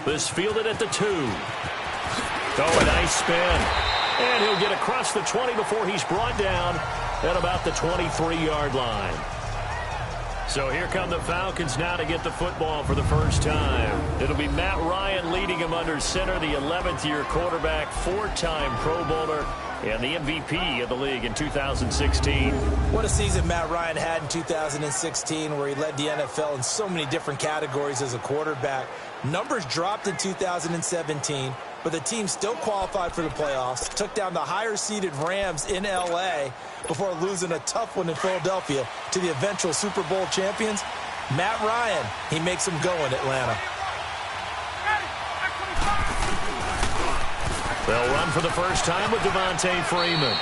This fielded at the 2. Oh, a nice spin. And he'll get across the 20 before he's brought down at about the 23-yard line. So here come the Falcons now to get the football for the first time. It'll be Matt Ryan leading him under center, the 11th-year quarterback, 4-time Pro Bowler, and the MVP of the league in 2016. What a season Matt Ryan had in 2016, where he led the NFL in so many different categories as a quarterback. Numbers dropped in 2017, but the team still qualified for the playoffs, took down the higher-seeded Rams in L.A. before losing a tough one in Philadelphia to the eventual Super Bowl champions. Matt Ryan, he makes them go in Atlanta. They'll run for the first time with Devontae Freeman.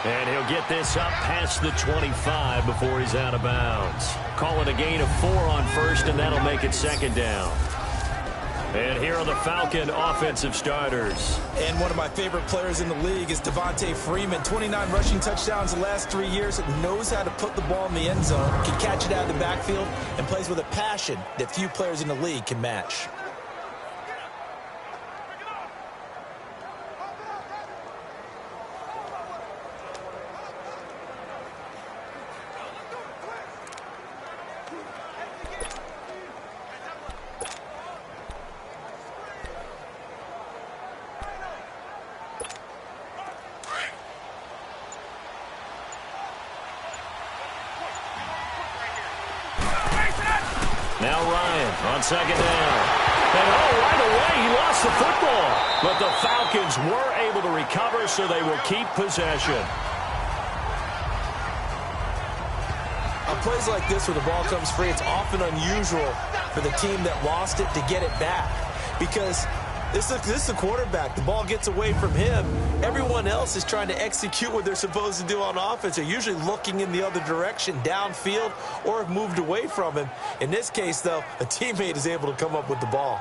And he'll get this up past the 25 before he's out of bounds. Call it a gain of 4 on first, and that'll make it second down. And here are the Falcon offensive starters. And one of my favorite players in the league is Devontae Freeman. 29 rushing touchdowns the last 3 years. Knows how to put the ball in the end zone, can catch it out of the backfield, and plays with a passion that few players in the league can match. Now Ryan on second down. And right away he lost the football. But the Falcons were able to recover, so they will keep possession. On plays like this where the ball comes free, it's often unusual for the team that lost it to get it back. Because this is the quarterback. The ball gets away from him. Everyone else is trying to execute what they're supposed to do on offense. They're usually looking in the other direction, downfield, or have moved away from him. In this case, though, a teammate is able to come up with the ball.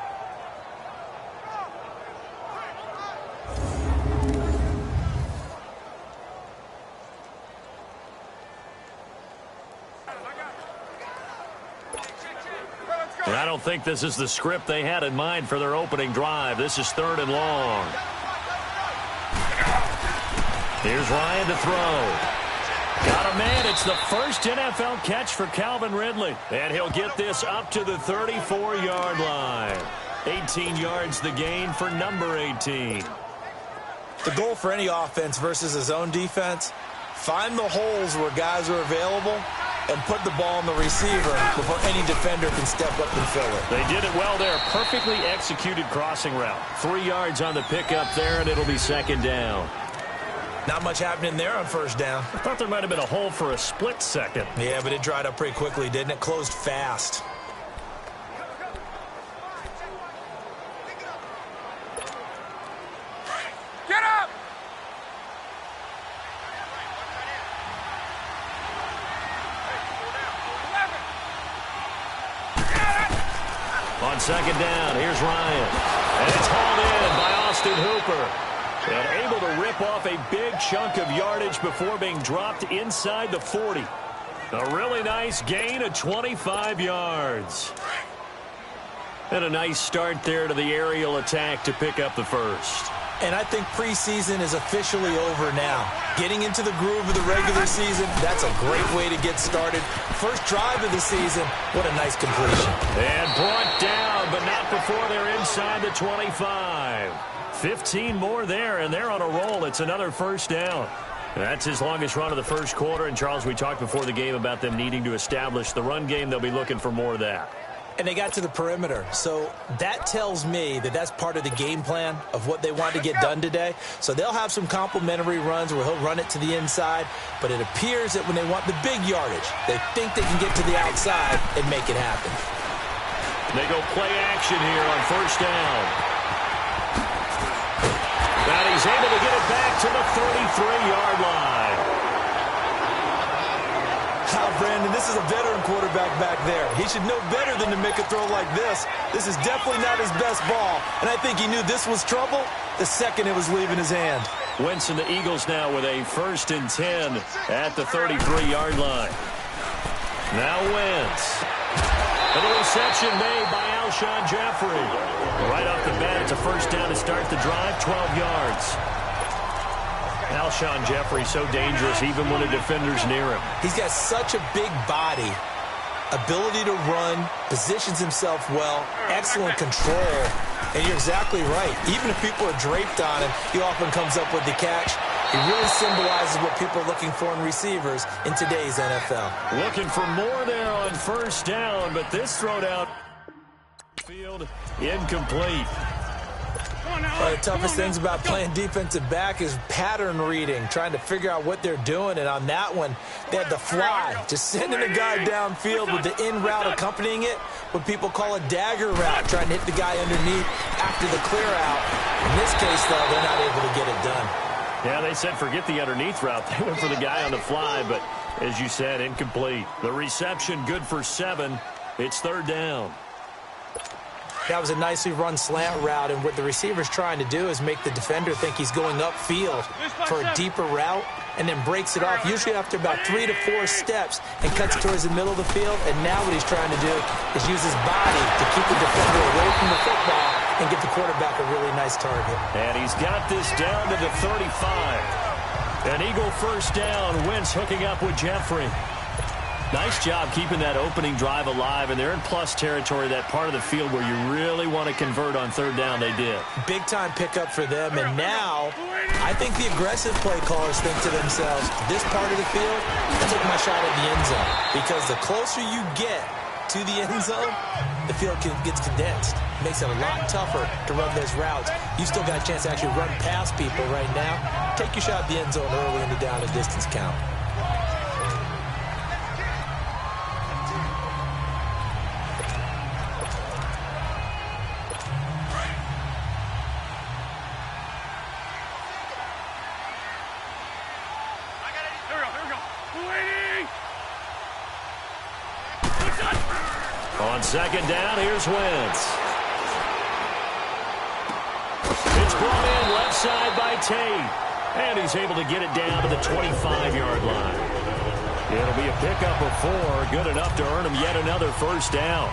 And I don't think this is the script they had in mind for their opening drive. This is 3rd and long. Here's Ryan to throw. Got a man. It's the first NFL catch for Calvin Ridley. And he'll get this up to the 34-yard line. 18 yards the gain for number 18. The goal for any offense versus his own defense, find the holes where guys are available and put the ball on the receiver before any defender can step up and fill it. They did it well there. Perfectly executed crossing route. 3 yards on the pickup there, and it'll be second down. Not much happening there on first down. I thought there might have been a hole for a split second. Yeah, but it dried up pretty quickly, didn't it? Closed fast. Get up! On second down, here's Ryan. And it's hauled in by Austin Hooper. And able to rip off a big chunk of yardage before being dropped inside the 40. A really nice gain of 25 yards. And a nice start there to the aerial attack to pick up the first. And I think preseason is officially over now. Getting into the groove of the regular season, that's a great way to get started. First drive of the season, what a nice completion. And brought down, but not before they're inside the 25. 15 more there, and they're on a roll. It's another first down. That's his longest run of the first quarter. And, Charles, we talked before the game about them needing to establish the run game. They'll be looking for more of that. And they got to the perimeter. So that tells me that that's part of the game plan of what they want to get done today. So they'll have some complimentary runs where he'll run it to the inside. But it appears that when they want the big yardage, they think they can get to the outside and make it happen. They go play action here on first down. And he's able to get it back to the 33-yard line. Brandon, this is a veteran quarterback back there. He should know better than to make a throw like this. This is definitely not his best ball, and I think he knew this was trouble the second it was leaving his hand. Wentz and the Eagles now with a 1st and 10 at the 33-yard line. Now Wentz. And the reception made by Alshon Jeffrey. Right off the bat, it's a first down to start the drive, 12 yards. Alshon Jeffrey so dangerous even when a defender's near him. He's got such a big body, ability to run, positions himself well, excellent control. And you're exactly right. Even if people are draped on him, he often comes up with the catch. He really symbolizes what people are looking for in receivers in today's NFL. Looking for more there on first down, but this throw down field incomplete. One of the toughest things about playing defensive back is pattern reading, trying to figure out what they're doing. And on that one, they had the fly, just sending a guy downfield with the in route accompanying it, what people call a dagger route, trying to hit the guy underneath after the clear out. In this case, though, they're not able to get it done. Yeah, they said forget the underneath route. They went for the guy on the fly, but as you said, incomplete. The reception good for 7. It's third down. That was a nicely run slant route, and what the receiver's trying to do is make the defender think he's going upfield for a deeper route, and then breaks it off, usually after about 3 to 4 steps, and cuts towards the middle of the field. And now what he's trying to do is use his body to keep the defender away from the football and get the quarterback a really nice target. And he's got this down to the 35. An Eagle first down. Wentz hooking up with Jeffrey. Nice job keeping that opening drive alive, and they're in plus territory, that part of the field where you really want to convert on third down. They did. Big-time pickup for them, and now I think the aggressive play callers think to themselves, this part of the field, I take my shot at the end zone, because the closer you get to the end zone, the field gets condensed. It makes it a lot tougher to run those routes. You still got a chance to actually run past people right now. Take your shot at the end zone early in the down and distance count. On second down, here's Wentz. It's brought in left side by Tate. And he's able to get it down to the 25-yard line. It'll be a pickup of 4, good enough to earn him yet another first down.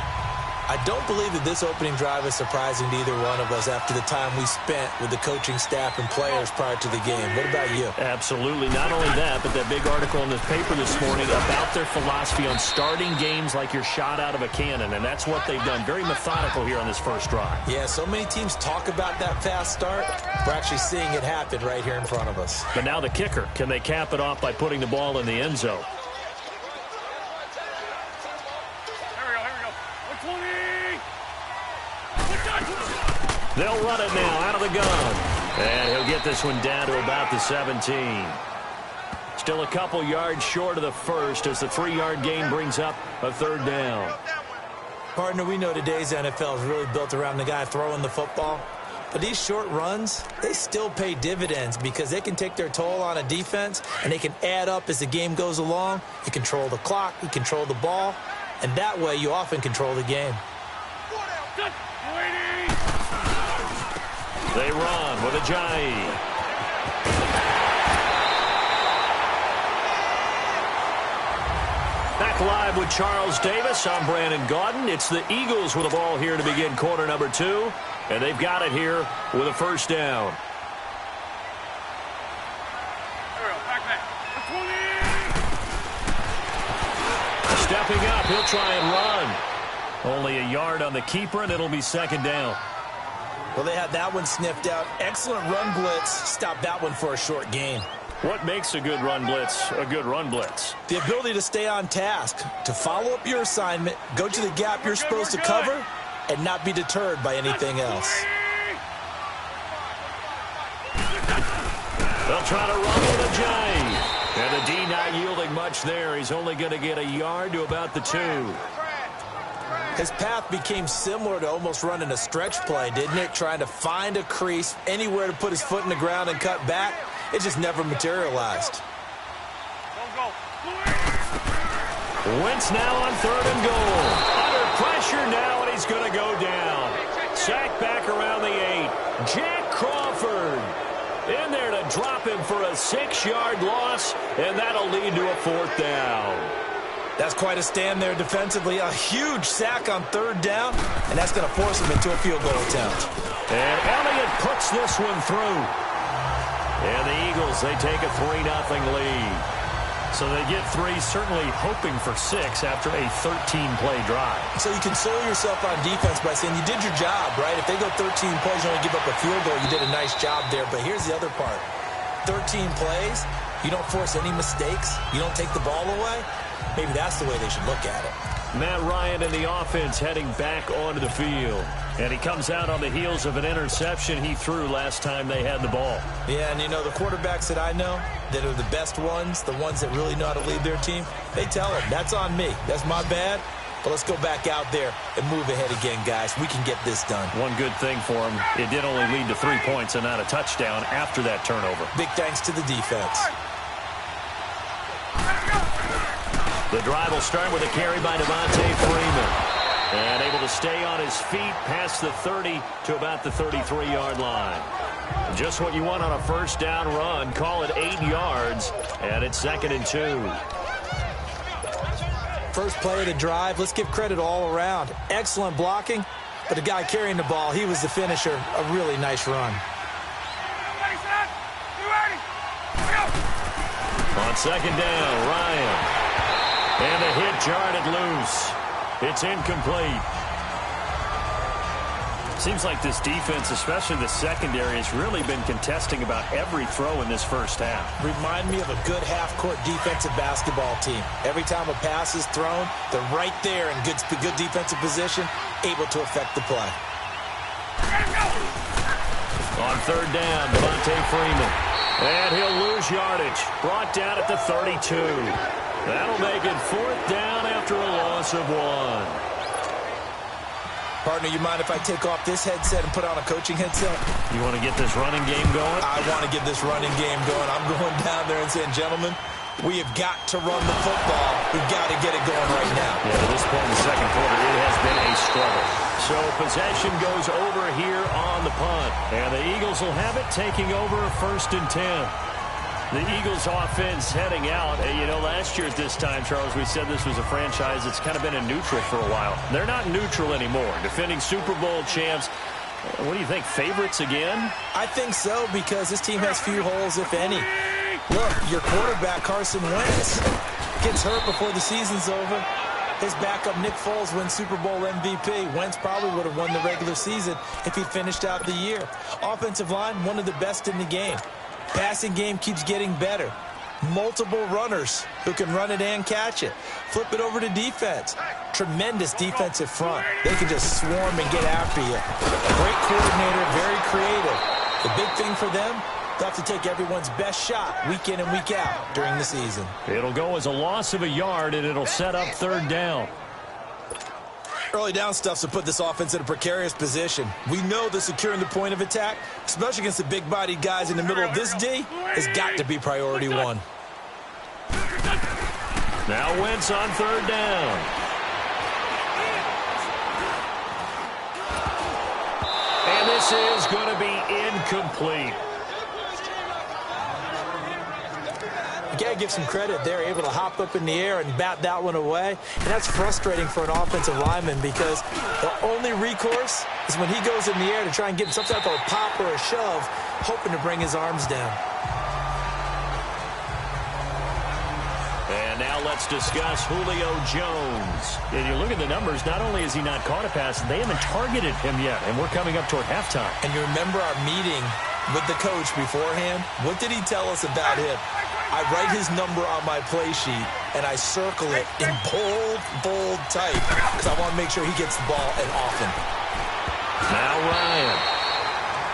I don't believe that this opening drive is surprising to either one of us after the time we spent with the coaching staff and players prior to the game. What about you? Absolutely. Not only that, but that big article in the paper this morning about their philosophy on starting games like you're shot out of a cannon, and that's what they've done. Very methodical here on this first drive. Yeah, so many teams talk about that fast start. We're actually seeing it happen right here in front of us. But now the kicker. Can they cap it off by putting the ball in the end zone? They'll run it now out of the gun. And he'll get this one down to about the 17. Still a couple yards short of the first as the 3-yard gain brings up a third down. Partner, we know today's NFL is really built around the guy throwing the football. But these short runs, they still pay dividends because they can take their toll on a defense and they can add up as the game goes along. You control the clock, you control the ball, and that way you often control the game. They run with Ajayi. Back live with Charles Davis. I'm Brandon Gaudin. It's the Eagles with the ball here to begin quarter number 2. And they've got it here with a first down. Stepping up, he'll try and run. Only a yard on the keeper, and it'll be second down. Well, they had that one sniffed out. Excellent run blitz. Stop that one for a short gain. What makes a good run blitz a good run blitz? The ability to stay on task, to follow up your assignment, go to the gap you're supposed to cover, and not be deterred by anything else. They'll try to run with Ajayi. And the D not yielding much there. He's only going to get a yard to about the 2. His path became similar to almost running a stretch play, didn't it? Trying to find a crease, anywhere to put his foot in the ground and cut back. It just never materialized. Wentz now on 3rd and goal. Under pressure now, and he's going to go down. Sacked back around the 8. Jack Crawford in there to drop him for a 6-yard loss, and that'll lead to a 4th down. That's quite a stand there defensively. A huge sack on third down, and that's going to force him into a field goal attempt. And Elliott puts this one through. And the Eagles, they take a 3-0 lead. So they get 3, certainly hoping for 6 after a 13-play drive. So you console yourself on defense by saying you did your job, right? If they go 13 plays, you only give up a field goal, you did a nice job there. But here's the other part. 13 plays, you don't force any mistakes, you don't take the ball away. Maybe that's the way they should look at it. Matt Ryan and the offense heading back onto the field. And he comes out on the heels of an interception he threw last time they had the ball. Yeah, and you know, the quarterbacks that I know that are the best ones, the ones that really know how to lead their team, they tell them, that's on me. That's my bad. But let's go back out there and move ahead again, guys. We can get this done. One good thing for him, it did only lead to 3 points and not a touchdown after that turnover. Big thanks to the defense. The drive will start with a carry by Devontae Freeman. And able to stay on his feet past the 30 to about the 33-yard line. Just what you want on a first down run. Call it 8 yards, and it's 2nd and 2. First play of the drive, let's give credit all around. Excellent blocking, but the guy carrying the ball, he was the finisher. A really nice run. On 2nd down, Ryan. And the hit jarred it loose. It's incomplete. Seems like this defense, especially the secondary, has really been contesting about every throw in this first half. Remind me of a good half-court defensive basketball team. Every time a pass is thrown, they're right there in good defensive position, able to affect the play. On 3rd down, Devontae Freeman. And he'll lose yardage. Brought down at the 32. That'll make it 4th down after a loss of 1. Partner, you mind if I take off this headset and put on a coaching headset? You want to get this running game going? I want to get this running game going. I'm going down there and saying, gentlemen, we have got to run the football. We've got to get it going right now. Yeah, at this point in the second quarter, it has been a struggle. So possession goes over here on the punt. And the Eagles will have it, taking over 1st and 10. The Eagles offense heading out. You know, last year at this time, Charles, we said this was a franchise that's kind of been in neutral for a while. They're not neutral anymore. Defending Super Bowl champs. What do you think, favorites again? I think so, because this team has few holes, if any. Look, your quarterback, Carson Wentz, gets hurt before the season's over. His backup, Nick Foles, wins Super Bowl MVP. Wentz probably would have won the regular season if he finished out the year. Offensive line, one of the best in the game. Passing game keeps getting better. Multiple runners who can run it and catch it. Flip it over to defense. Tremendous defensive front. They can just swarm and get after you. Great coordinator, very creative. The big thing for them, they'll have to take everyone's best shot week in and week out during the season. It'll go as a loss of a yard, and it'll set up 3rd down. Early down stuff's to put this offense in a precarious position. We know that securing the point of attack, especially against the big-bodied guys in the middle of this D, has got to be priority 1. Now Wentz on 3rd down. And this is going to be incomplete. You got to give some credit. They're able to hop up in the air and bat that one away. And that's frustrating for an offensive lineman, because the only recourse is when he goes in the air to try and get some type of a pop or a shove, hoping to bring his arms down. And now let's discuss Julio Jones. And you look at the numbers, not only has he not caught a pass, they haven't targeted him yet, and we're coming up toward halftime. And you remember our meeting with the coach beforehand? What did he tell us about him? I write his number on my play sheet, and I circle it in bold type, because I want to make sure he gets the ball and often. Now Ryan.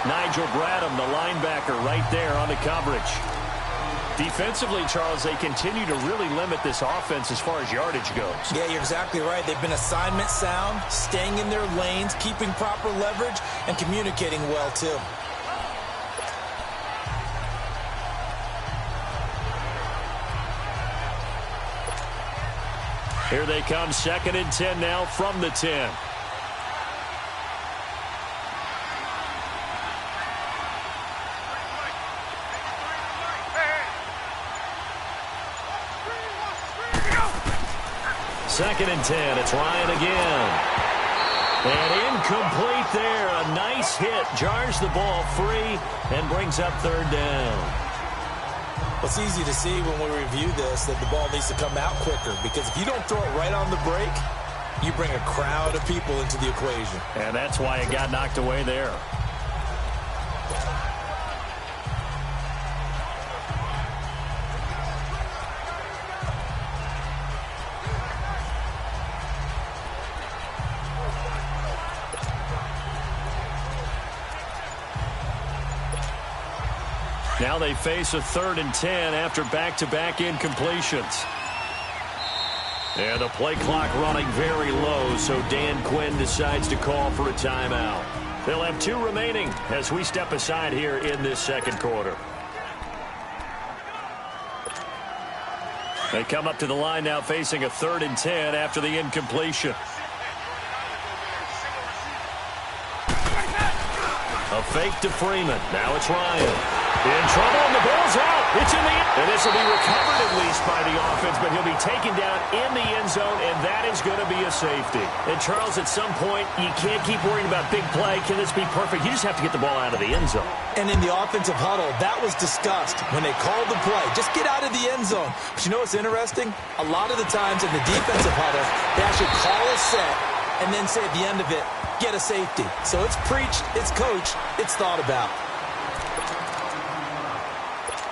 Nigel Bradham, the linebacker, right there on the coverage. Defensively, Charles, they continue to really limit this offense as far as yardage goes. Yeah, you're exactly right. They've been assignment sound, staying in their lanes, keeping proper leverage, and communicating well, too. Here they come, 2nd and 10 now from the 10. 2nd and 10. It's Ryan again. And incomplete there. A nice hit. Jars the ball free and brings up 3rd down. Well, it's easy to see when we review this that the ball needs to come out quicker, because if you don't throw it right on the break, you bring a crowd of people into the equation. And that's why it got knocked away there. Now they face a 3rd and 10 after back-to-back incompletions. And the play clock running very low, so Dan Quinn decides to call for a timeout. They'll have 2 remaining as we step aside here in this 2nd quarter. They come up to the line now facing a 3rd and 10 after the incompletion. A fake to Freeman. Now it's Ryan. In trouble, and the ball's out. It's in the end. And this will be recovered at least by the offense, but he'll be taken down in the end zone, and that is going to be a safety. And, Charles, at some point, you can't keep worrying about big play. Can this be perfect? You just have to get the ball out of the end zone. And in the offensive huddle, that was discussed when they called the play. Just get out of the end zone. But you know what's interesting? A lot of the times in the defensive huddle, they actually call a set and then say at the end of it, get a safety. So it's preached, it's coached, it's thought about.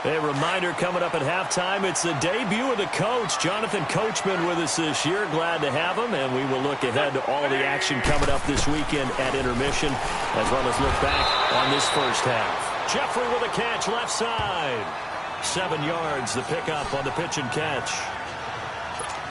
A reminder coming up at halftime, it's the debut of the coach, Jonathan Coachman, with us this year. Glad to have him, and we will look ahead to all the action coming up this weekend at intermission, as well as look back on this first half. Jeffrey with a catch left side. 7 yards, the pickup on the pitch and catch.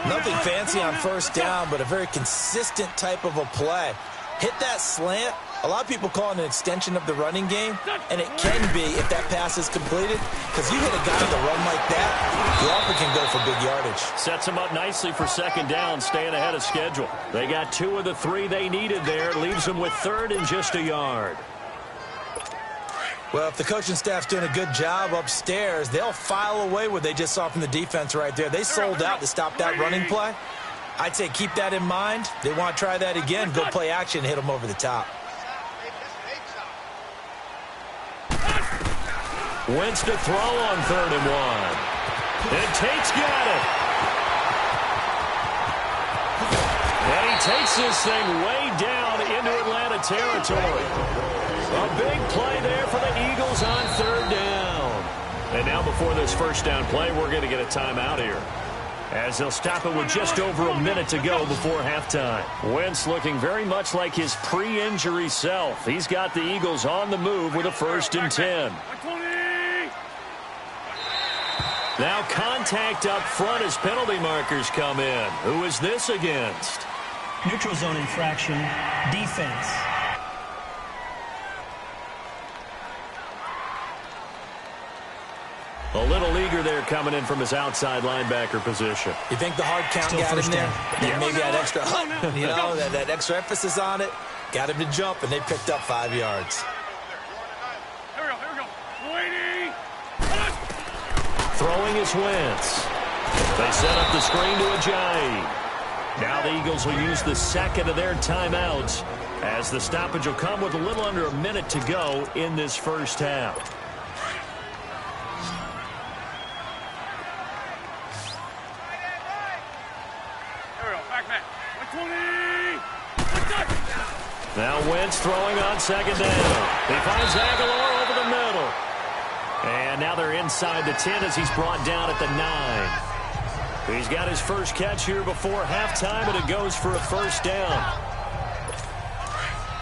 Nothing fancy on first down, but a very consistent type of a play. Hit that slant. A lot of people call it an extension of the running game, and it can be if that pass is completed, because you hit a guy with a run like that, the offer can go for big yardage. Sets them up nicely for 2nd down, staying ahead of schedule. They got 2 of the 3 they needed there. Leaves them with 3rd and just a yard. Well, if the coaching staff's doing a good job upstairs, they'll file away what they just saw from the defense right there. They sold out to stop that running play. I'd say keep that in mind. They want to try that again, go play action, hit them over the top. Wentz to throw on 3rd and 1. And Tate's got it. And he takes this thing way down into Atlanta territory. A big play there for the Eagles on 3rd down. And now before this first down play, we're going to get a timeout here, as they'll stop it with just over a minute to go before halftime. Wentz looking very much like his pre-injury self. He's got the Eagles on the move with a 1st and 10. Now contact up front as penalty markers come in. Who is this against? Neutral zone infraction, defense. A little eager there coming in from his outside linebacker position. You think the hard count Still got him there? Yeah. Maybe that extra, you know, that extra emphasis on it. Got him to jump, and they picked up 5 yards. Here we go. Waiting. Throwing is Wentz. They set up the screen to Ajayi. Now the Eagles will use the 2nd of their timeouts, as the stoppage will come with a little under a minute to go in this first half. Now Wentz throwing on 2nd down. He finds Aguilar over the middle. And now they're inside the 10 as he's brought down at the 9. He's got his first catch here before halftime, and it goes for a 1st down.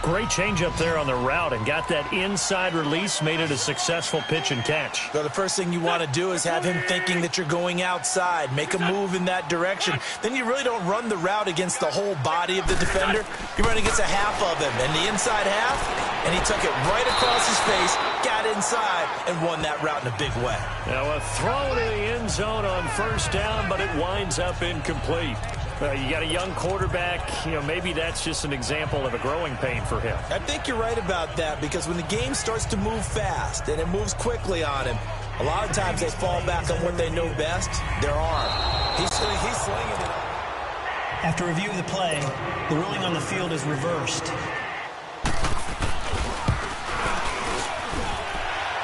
Great change up there on the route, and got that inside release, made it a successful pitch and catch. So the first thing you want to do is have him thinking that you're going outside, make a move in that direction. Then you really don't run the route against the whole body of the defender. You run against a half of him, and the inside half, and he took it right across his face, got inside, and won that route in a big way. Now a throw to the end zone on 1st down, but it winds up incomplete. You got a young quarterback, maybe that's just an example of a growing pain for him. I think you're right about that, because when the game starts to move fast and it moves quickly on him, a lot of times they fall back on what they know best, their arm. He's slinging it. After review of the play, the ruling on the field is reversed.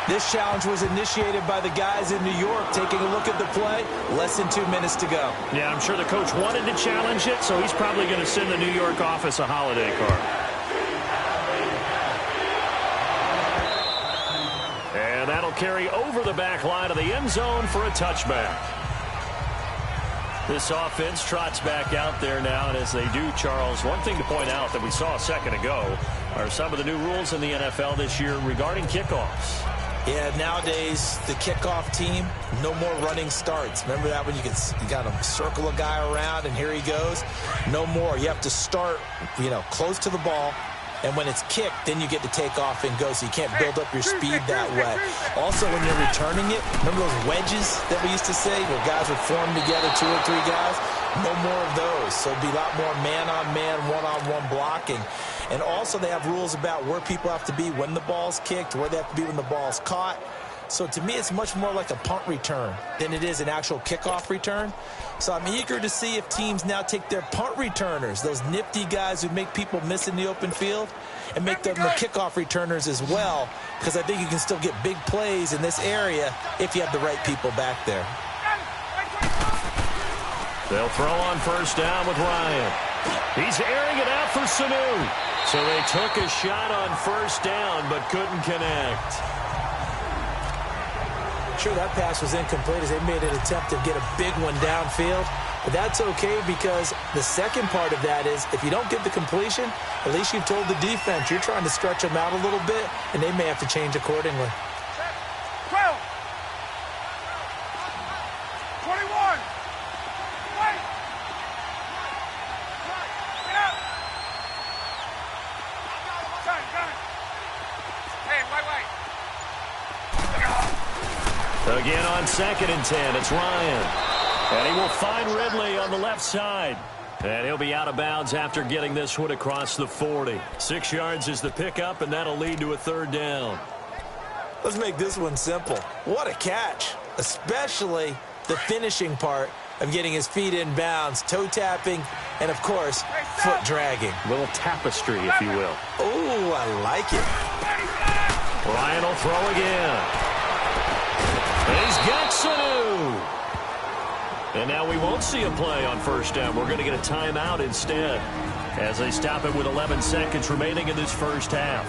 This challenge was initiated by the guys in New York. Taking a look at the play, less than 2 minutes to go. Yeah, I'm sure the coach wanted to challenge it, so he's probably going to send the New York office a holiday card. And that'll carry over the back line of the end zone for a touchback. This offense trots back out there now, and as they do, Charles, one thing to point out that we saw a second ago are some of the new rules in the NFL this year regarding kickoffs. Yeah, nowadays, the kickoff team, no more running starts. Remember that when you got to circle a guy around, and here he goes? No more. You have to start, close to the ball. And when it's kicked, then you get to take off and go, so you can't build up your speed that way. Also, when you're returning it, remember those wedges that we used to say where guys would form together, 2 or 3 guys? No more of those. So it'd be a lot more man-on-man, one-on-one blocking. And also they have rules about where people have to be when the ball's kicked, where they have to be when the ball's caught. So to me, it's much more like a punt return than it is an actual kickoff return. So I'm eager to see if teams now take their punt returners, those nifty guys who make people miss in the open field, and make them the kickoff returners as well, because I think you can still get big plays in this area if you have the right people back there. They'll throw on first down with Ryan. He's airing it out for Sanu. So they took a shot on first down but couldn't connect. Sure, that pass was incomplete as they made an attempt to get a big one downfield. But that's okay, because the second part of that is if you don't get the completion, at least you've told the defense you're trying to stretch them out a little bit, and they may have to change accordingly. 12. 21. Wait. Get up. Gun. Hey, wait. Again on 2nd and 10, it's Ryan. And he will find Ridley on the left side. And he'll be out of bounds after getting this one across the 40. 6 yards is the pickup, and that'll lead to a 3rd down. Let's make this one simple. What a catch, especially the finishing part of getting his feet in bounds, toe tapping, and, of course, foot dragging. A little tapestry, if you will. Oh, I like it. Ryan will throw again. He's got Sanu. And now we won't see a play on first down. We're going to get a timeout instead as they stop it with 11 seconds remaining in this first half.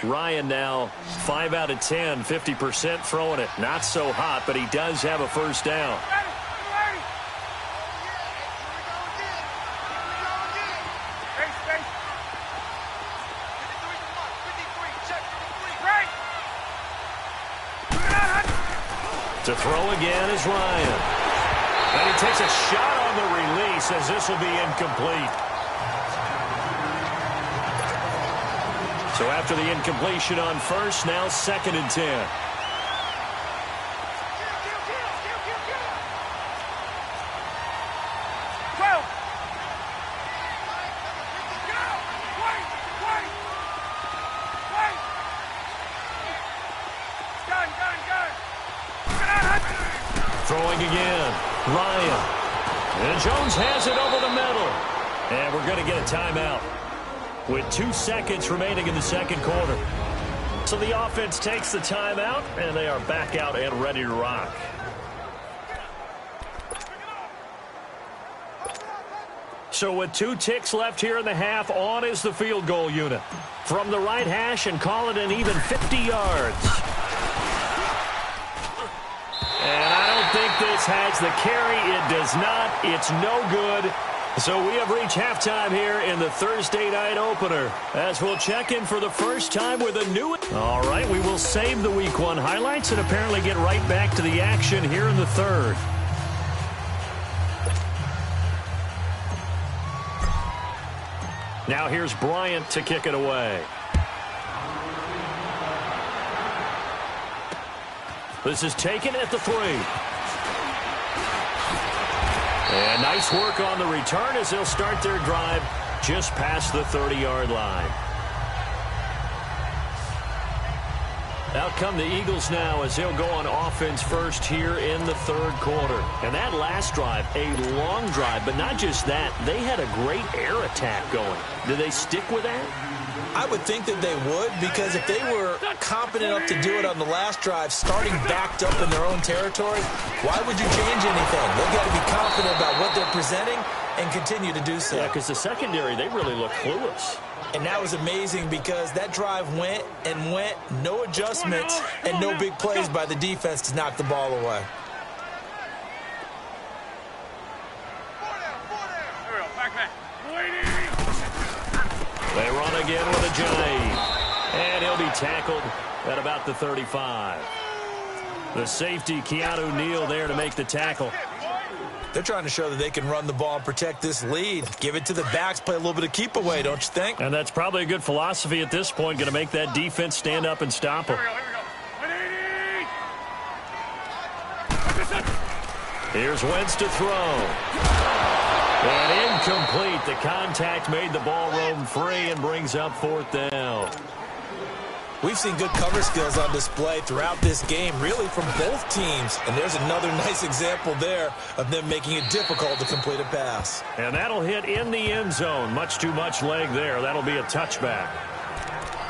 Ryan now 5 out of 10, 50% throwing it. Not so hot, but he does have a first down. To throw again is Ryan. And he takes a shot on the release as this will be incomplete. So after the incompletion on first, now 2nd and 10. Throwing again, Ryan. And Jones has it over the middle. And we're going to get a timeout with 2 seconds remaining in the second quarter. So the offense takes the timeout, and they are back out and ready to rock. So with 2 ticks left here in the half, on is the field goal unit. From the right hash and call it an even 50 yards. And I don't think this has the carry. It does not. It's no good. So we have reached halftime here in the Thursday night opener as we'll check in for the first time with a new... All right, we will save the Week 1 highlights and apparently get right back to the action here in the third. Now here's Bryant to kick it away. This is taken at the 3. And nice work on the return as they'll start their drive just past the 30-yard line. Out come the Eagles now as they'll go on offense first here in the third quarter. And that last drive, a long drive, but not just that. They had a great air attack going. Did they stick with that? I would think that they would, because if they were confident enough to do it on the last drive, starting backed up in their own territory, why would you change anything? They've got to be confident about what they're presenting and continue to do so. Yeah, because the secondary, they really look clueless. And that was amazing because that drive went and went, no adjustments, and no big plays by the defense to knock the ball away. They run again with a J. And he'll be tackled at about the 35. The safety, Keanu Neal, there to make the tackle. They're trying to show that they can run the ball and protect this lead. Give it to the backs, play a little bit of keep away, don't you think? And that's probably a good philosophy at this point, going to make that defense stand up and stop them. Here's Wentz to throw. And incomplete. The contact made the ball roam free and brings up fourth down. We've seen good cover skills on display throughout this game, really from both teams. And there's another nice example there of them making it difficult to complete a pass. And that'll hit in the end zone. Much too much leg there. That'll be a touchback.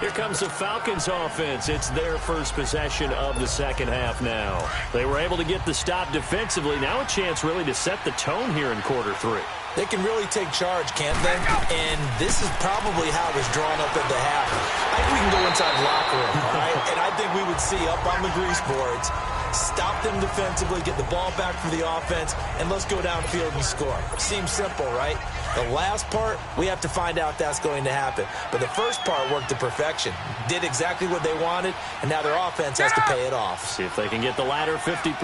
Here comes the Falcons offense. It's their first possession of the second half now. They were able to get the stop defensively. Now a chance really to set the tone here in quarter three. They can really take charge, can't they? And this is probably how it was drawn up at the half. I think we can go inside the locker room, all right? And I think we would see up on the grease boards, stop them defensively, get the ball back for the offense, and let's go downfield and score. Seems simple, right? The last part, we have to find out that's going to happen. But the first part worked to perfection. Did exactly what they wanted, and now their offense has to pay it off. See if they can get the latter 50%.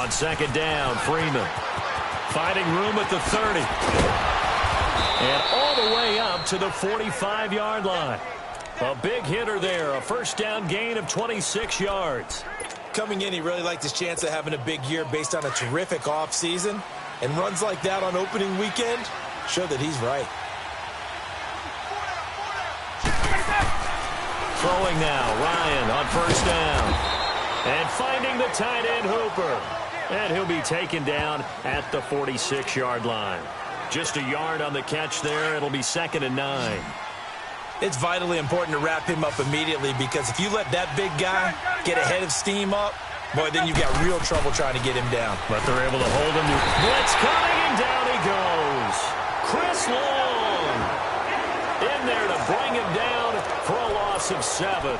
On second down, Freeman. Finding room at the 30. And all the way up to the 45-yard line. A big hitter there. A first down gain of 26 yards. Coming in, he really liked his chance of having a big year based on a terrific offseason. And runs like that on opening weekend show that he's right. Throwing now, Ryan on first down. And finding the tight end, Hooper. And he'll be taken down at the 46-yard line. Just a yard on the catch there. It'll be 2nd and 9. It's vitally important to wrap him up immediately, because if you let that big guy get ahead of steam up, boy, then you've got real trouble trying to get him down. But they're able to hold him. Blitz coming, and down he goes. Chris Long in there to bring him down for a loss of 7.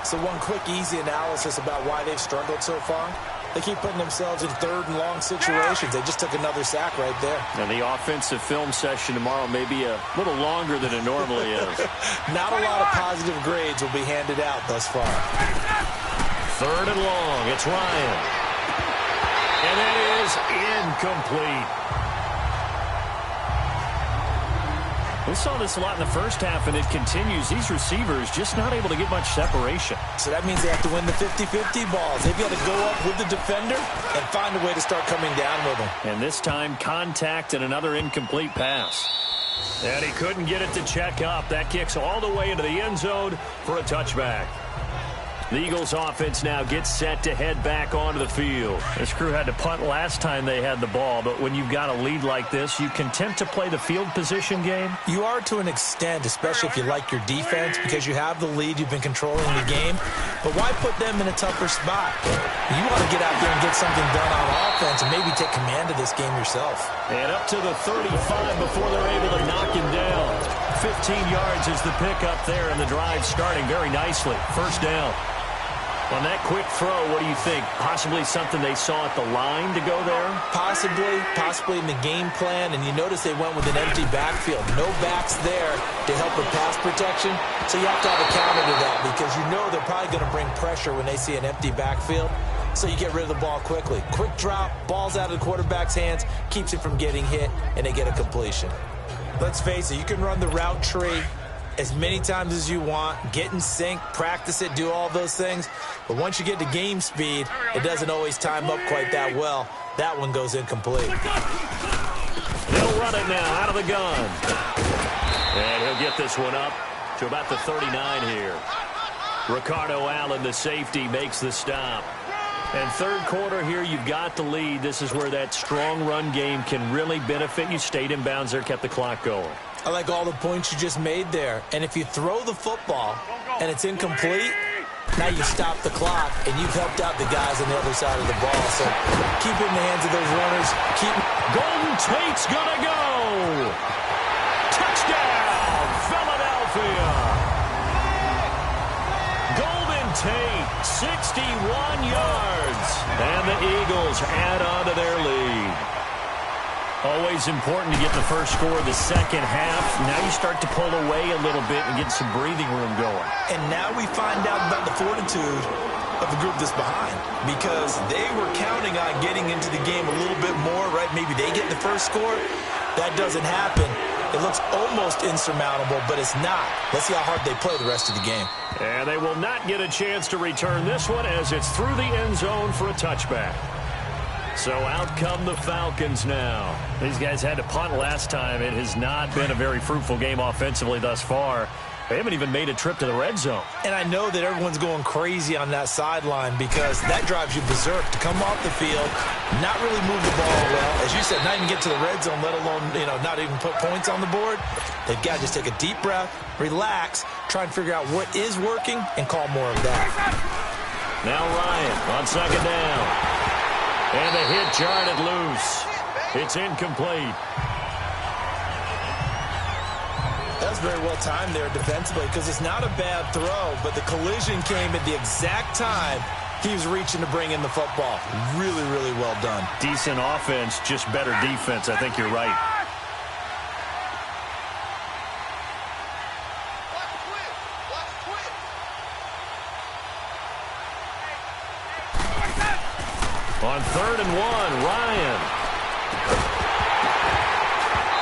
So one quick, easy analysis about why they've struggled so far. They keep putting themselves in third and long situations. They just took another sack right there. And the offensive film session tomorrow may be a little longer than it normally is. Not a lot of positive grades will be handed out thus far. 3rd and long. It's Ryan. And it is incomplete. We saw this a lot in the first half, and it continues. These receivers just not able to get much separation. So that means they have to win the 50-50 balls. They've got to go up with the defender and find a way to start coming down with them. And this time, contact and another incomplete pass. And he couldn't get it to check up. That kicks all the way into the end zone for a touchback. The Eagles offense now gets set to head back onto the field. This crew had to punt last time they had the ball, but when you've got a lead like this, you content to play the field position game? You are to an extent, especially if you like your defense, because you have the lead, you've been controlling the game. But why put them in a tougher spot? You want to get out there and get something done on offense and maybe take command of this game yourself. And up to the 35 before they're able to knock him down. 15 yards is the pickup there, and the drive starting very nicely. First down. On that quick throw, what do you think? Possibly something they saw at the line to go there? Possibly in the game plan. And you notice they went with an empty backfield. No backs there to help with pass protection. So you have to have a counter to that, because you know they're probably going to bring pressure when they see an empty backfield. So you get rid of the ball quickly. Quick drop, ball's out of the quarterback's hands, keeps it from getting hit, and they get a completion. Let's face it, you can run the route tree as many times as you want, get in sync, practice it, do all those things. But once you get to game speed, it doesn't always time up quite that well. That one goes incomplete. They'll run it now out of the gun. And he'll get this one up to about the 39 here. Ricardo Allen, the safety, makes the stop. And third quarter here, you've got the lead. This is where that strong run game can really benefit you. Stayed in bounds there, kept the clock going. I like all the points you just made there. And if you throw the football and it's incomplete, now you stop the clock, and you've helped out the guys on the other side of the ball. So keep it in the hands of those runners. Golden Tate's going to go. Touchdown, Philadelphia. Golden Tate, 61 yards. And the Eagles add on to their lead. Always important to get the first score of the second half. Now you start to pull away a little bit and get some breathing room going. And now we find out about the fortitude of the group that's behind, because they were counting on getting into the game a little bit more, right? Maybe they get the first score. That doesn't happen. It looks almost insurmountable, but it's not. Let's see how hard they play the rest of the game. And they will not get a chance to return this one as it's through the end zone for a touchback. So out come the Falcons now. These guys had to punt last time. It has not been a very fruitful game offensively thus far. They haven't even made a trip to the red zone. And I know that everyone's going crazy on that sideline because that drives you berserk to come off the field, not really move the ball well. As you said, not even get to the red zone, let alone, not even put points on the board. They've got to just take a deep breath, relax, try and figure out what is working, and call more of that. Now Ryan on second down. And the hit jarred it loose. It's incomplete. That's very well timed there defensively because it's not a bad throw, but the collision came at the exact time he was reaching to bring in the football. Really, really well done. Decent offense, just better defense. I think you're right. On 3rd and 1, Ryan.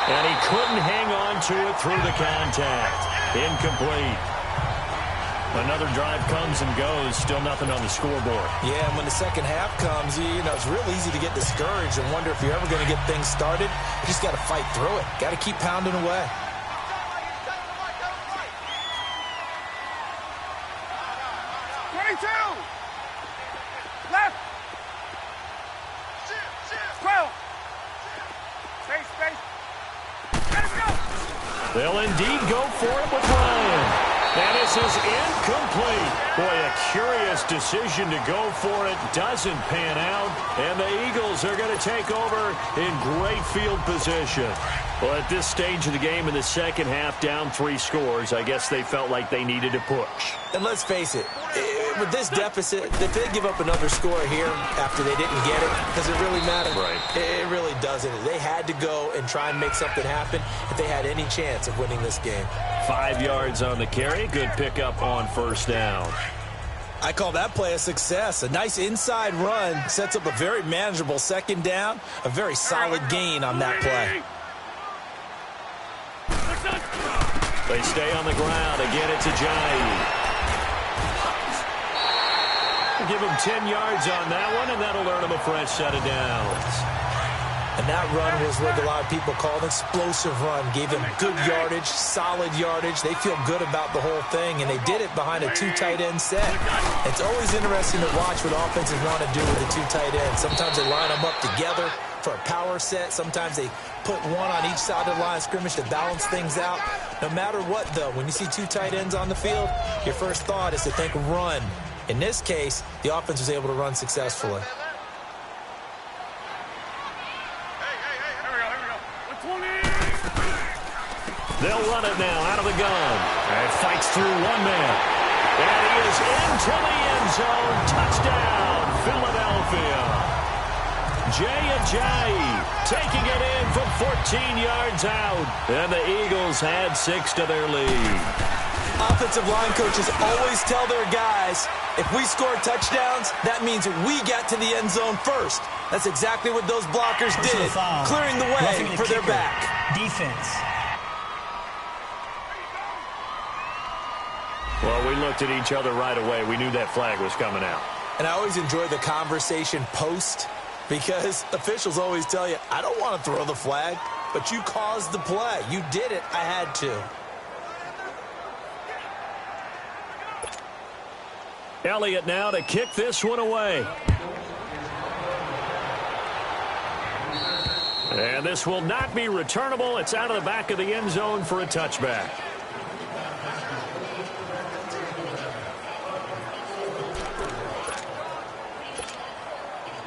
And he couldn't hang on to it through the contact. Incomplete. Another drive comes and goes. Still nothing on the scoreboard. Yeah, and when the second half comes, it's real easy to get discouraged and wonder if you're ever going to get things started. You just got to fight through it. Got to keep pounding away. They'll indeed go for it with Ryan. And this is incomplete. Boy, a curious decision to go for it. Doesn't pan out. And the Eagles are going to take over in great field position. Well, at this stage of the game in the second half, down 3 scores, I guess they felt like they needed to push. And let's face it, with this deficit, if they give up another score here after they didn't get it, does it really matter? Right. It really doesn't. They had to go and try and make something happen if they had any chance of winning this game. 5 yards on the carry. Good pickup on first down. I call that play a success. A nice inside run sets up a very manageable second down. A very solid gain on that play. They stay on the ground. Again, it's Ajayi. Give him 10 yards on that one, and that'll earn him a fresh set of downs. And that run was what a lot of people call an explosive run. Gave them good yardage, solid yardage. They feel good about the whole thing, and they did it behind a 2 tight end set. It's always interesting to watch what offenses want to do with the 2 tight ends. Sometimes they line them up together for a power set. Sometimes they put one on each side of the line of scrimmage to balance things out. No matter what, though, when you see 2 tight ends on the field, your first thought is to think run. In this case, the offense was able to run successfully. They'll run it now out of the gun. And fights through one man. And he is into the end zone. Touchdown, Philadelphia. Jay Ajayi taking it in from 14 yards out. And the Eagles add 6 to their lead. Offensive line coaches always tell their guys, if we score touchdowns, that means we got to the end zone first. That's exactly what those blockers did, clearing the way for their back. Defense. Well, we looked at each other right away. We knew that flag was coming out. And I always enjoy the conversation post because officials always tell you, I don't want to throw the flag, but you caused the play. You did it. I had to. Elliott now to kick this one away. And this will not be returnable. It's out of the back of the end zone for a touchback.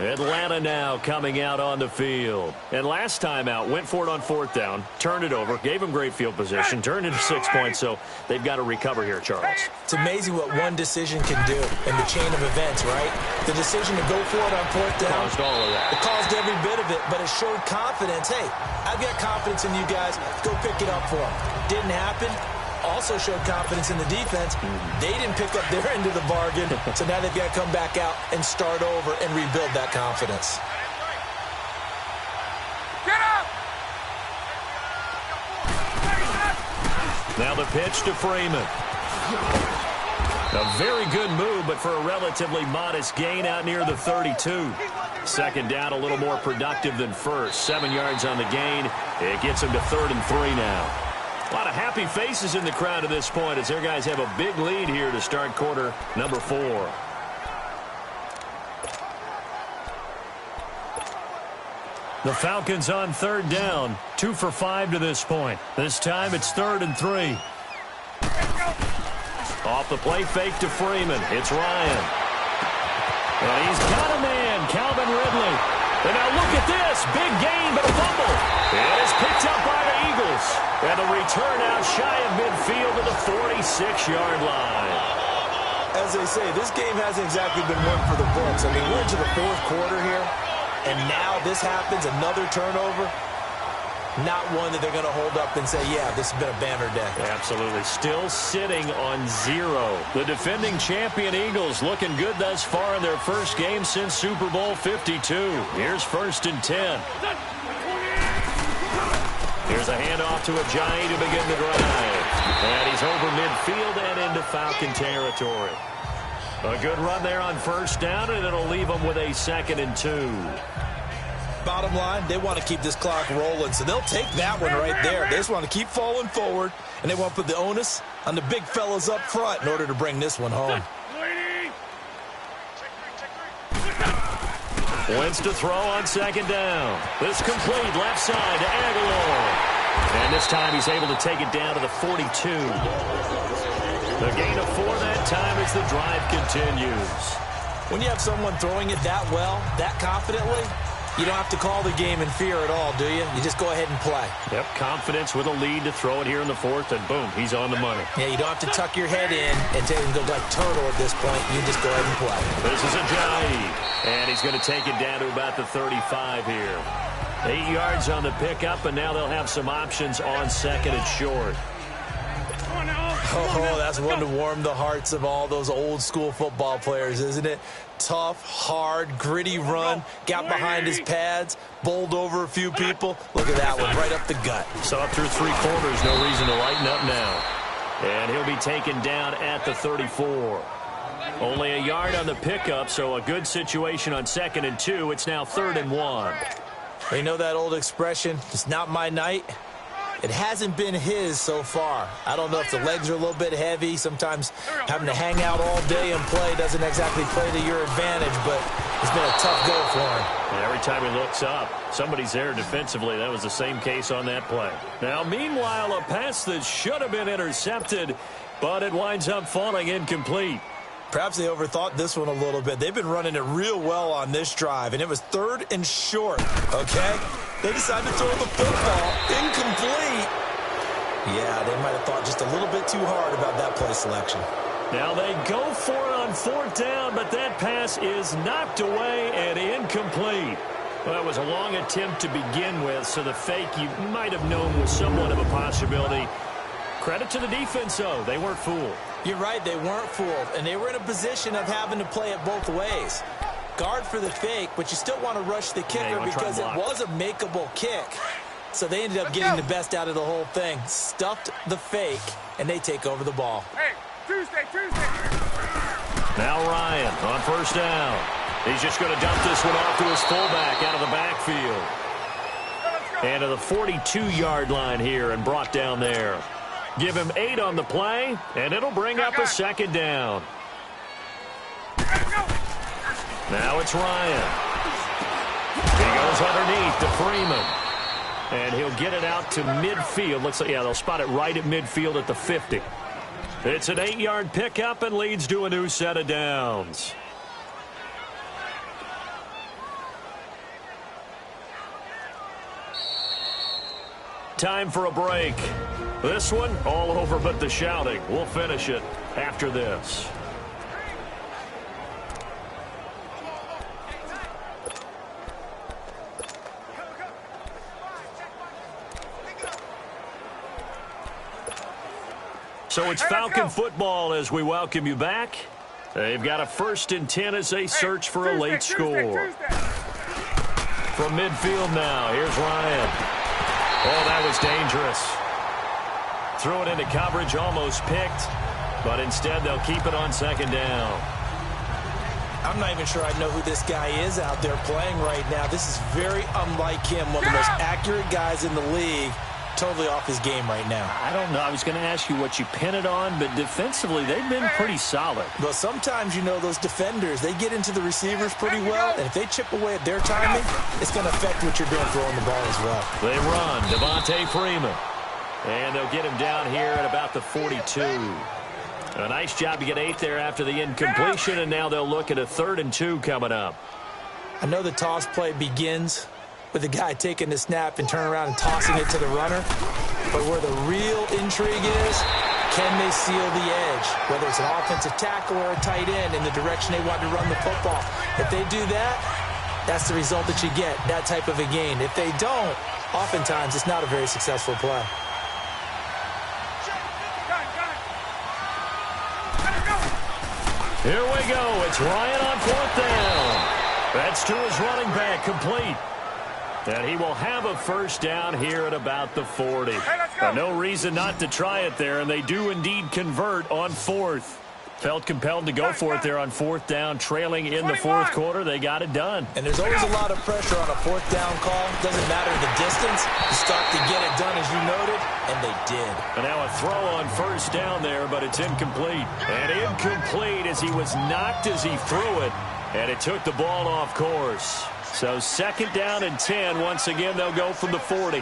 Atlanta now coming out on the field. And last time out, went for it on 4th down, turned it over, gave them great field position, turned into 6 points, so they've got to recover here, Charles. It's amazing what one decision can do in the chain of events, right? The decision to go for it on 4th down. Caused all of that. It caused every bit of it, but it showed confidence. Hey, I've got confidence in you guys. Go pick it up for them. Didn't happen. Also showed confidence in the defense. They didn't pick up their end of the bargain, so now they've got to come back out and start over and rebuild that confidence. Get up! Now the pitch to Freeman. A very good move, but for a relatively modest gain out near the 32. Second down, a little more productive than first. 7 yards on the gain. It gets them to 3rd and 3 now. A lot of happy faces in the crowd at this point as their guys have a big lead here to start quarter number 4. The Falcons on 3rd down, 2 for 5 to this point. This time it's 3rd and 3. Off the play fake to Freeman. It's Ryan. And he's got a man, Calvin Ridley. And now look at this. Big gain, but a fumble. It is picked up by the Eagles. And the return out shy of midfield to the 46-yard line. As they say, this game hasn't exactly been one for the books. I mean, we're into the 4th quarter here, and now this happens, another turnover. Not one that they're going to hold up and say, yeah, this has been a banner day. Absolutely. Still sitting on 0. The defending champion Eagles looking good thus far in their first game since Super Bowl 52. Here's 1st and 10. Here's a handoff to Ajayi to begin the drive. And he's over midfield and into Falcon territory. A good run there on 1st down, and it'll leave them with a 2nd and 2. Bottom line, they want to keep this clock rolling, so they'll take that one right there. They just want to keep falling forward, and they want to put the onus on the big fellas up front in order to bring this one home. Wentz to throw on 2nd down. This complete left side to Aguilar. And this time he's able to take it down to the 42. The gain of 4 that time as the drive continues. When you have someone throwing it that well, that confidently, you don't have to call the game in fear at all, do you? You just go ahead and play. Yep, confidence with a lead to throw it here in the 4th, and boom, he's on the money. Yeah, you don't have to tuck your head in and go like turtle at this point. You just go ahead and play. This is Ajayi, and he's going to take it down to about the 35 here. 8 yards on the pickup, and now they'll have some options on 2nd and short. Oh, that's one to warm the hearts of all those old-school football players, isn't it? Tough, hard, gritty run, got behind his pads, bowled over a few people. Look at that one, right up the gut. So up through 3 quarters, no reason to lighten up now. And he'll be taken down at the 34. Only a yard on the pickup, so a good situation on 2nd and 2. It's now 3rd and 1. You know that old expression, it's not my night? It hasn't been his so far. I don't know if the legs are a little bit heavy. Sometimes having to hang out all day and play doesn't exactly play to your advantage, but it's been a tough go for him. And every time he looks up, somebody's there defensively. That was the same case on that play. Now, meanwhile, a pass that should have been intercepted, but it winds up falling incomplete. Perhaps they overthought this one a little bit. They've been running it real well on this drive, and it was 3rd and short, okay? They decided to throw the football incomplete. Yeah, they might have thought just a little bit too hard about that play selection. Now they go for it on 4th down, but that pass is knocked away and incomplete. Well, that was a long attempt to begin with, so the fake you might have known was somewhat of a possibility. Credit to the defense, though. They weren't fooled. You're right, they weren't fooled, and they were in a position of having to play it both ways. Guard for the fake, but you still want to rush the kicker because it was a makeable kick. So they ended up getting the best out of the whole thing. Stuffed the fake, and they take over the ball. Hey, Tuesday. Now Ryan on 1st down. He's just going to dump this one off to his fullback out of the backfield. And to the 42-yard line here and brought down there. Give him 8 on the play, and it'll bring up a 2nd down. Now it's Ryan. He goes underneath to Freeman. And he'll get it out to midfield. Looks like, yeah, they'll spot it right at midfield at the 50. It's an 8-yard pickup and leads to a new set of downs. Time for a break. This one, all over but the shouting. We'll finish it after this. So it's Falcon football as we welcome you back. They've got a 1st and 10 as they search for a late score. From midfield now, here's Ryan. Oh, that was dangerous. Threw it into coverage, almost picked, but instead they'll keep it on 2nd down. I'm not even sure I know who this guy is out there playing right now. This is very unlike him, one of the most accurate guys in the league. Totally off his game right now. I don't know. I was going to ask you what you pin it on, but defensively, they've been pretty solid. Well, sometimes, you know, those defenders, they get into the receivers pretty well, and if they chip away at their timing, it's going to affect what you're doing throwing the ball as well. They run. Devontae Freeman. And they'll get him down here at about the 42. A nice job to get 8 there after the incompletion, and now they'll look at a 3rd and 2 coming up. I know the toss play begins with the guy taking the snap and turning around and tossing it to the runner. But where the real intrigue is, can they seal the edge? Whether it's an offensive tackle or a tight end in the direction they want to run the football. If they do that, that's the result that you get, that type of a gain. If they don't, oftentimes it's not a very successful play. Here we go. It's Ryan on 4th down. That's to his running back, complete. And he will have a 1st down here at about the 40. No reason not to try it there, and they do indeed convert on 4th. Felt compelled to go for it there on 4th down, trailing in the 4th quarter. They got it done. And there's always a lot of pressure on a 4th down call. Doesn't matter the distance. You stop to get it done, as you noted, and they did. And now a throw on 1st down there, but it's incomplete. And incomplete as he was knocked as he threw it, and it took the ball off course. So 2nd down and 10. Once again, they'll go from the 40.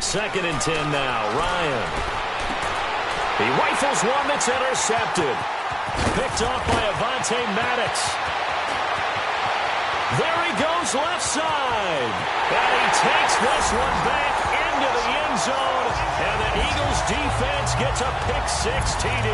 2nd and 10 now. Ryan. He rifles one that's intercepted. Picked off by Avonte Maddox. There he goes left side. And he takes this one back into the end zone. And the Eagles defense gets a pick-6 TD.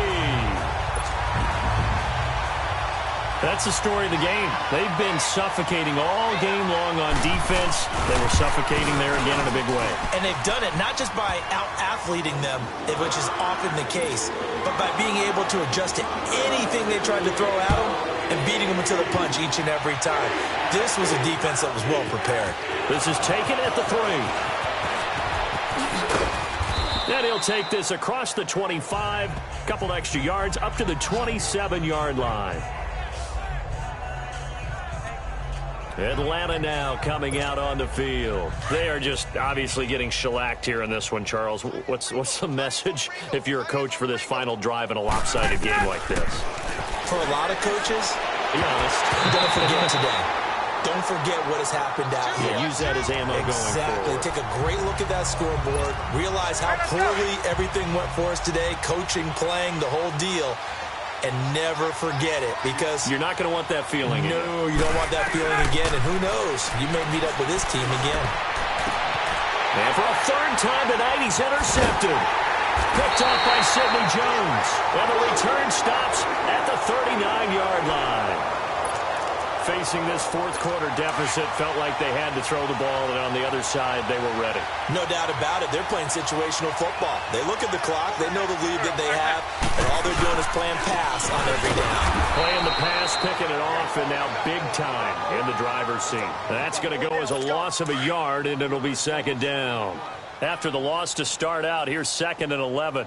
That's the story of the game. They've been suffocating all game long on defense. They were suffocating there again in a big way. And they've done it not just by out-athleting them, which is often the case, but by being able to adjust to anything they tried to throw at them and beating them into the punch each and every time. This was a defense that was well prepared. This is taken at the 3. And he'll take this across the 25, a couple extra yards, up to the 27-yard line. Atlanta now coming out on the field. They are just obviously getting shellacked here in this one, Charles. What's the message if you're a coach for this final drive in a lopsided game like this? For a lot of coaches, be honest, don't forget today. Don't forget what has happened out here. Use that as ammo going forward. Take a great look at that scoreboard. Realize how poorly everything went for us today. Coaching, playing, the whole deal. And never forget it, because you're not going to want that feeling. No, you don't want that feeling again. And who knows? You may meet up with this team again. And for a 3rd time tonight, he's intercepted. Picked off by Sidney Jones. And the return stops at the 39-yard line. Facing this 4th quarter deficit, felt like they had to throw the ball, and on the other side, they were ready. No doubt about it. They're playing situational football. They look at the clock. They know the lead that they have, and all they're doing is playing pass on every down. Playing the pass, picking it off, and now big time in the driver's seat. That's going to go as a loss of a yard, and it'll be 2nd down. After the loss to start out, here's 2nd and 11.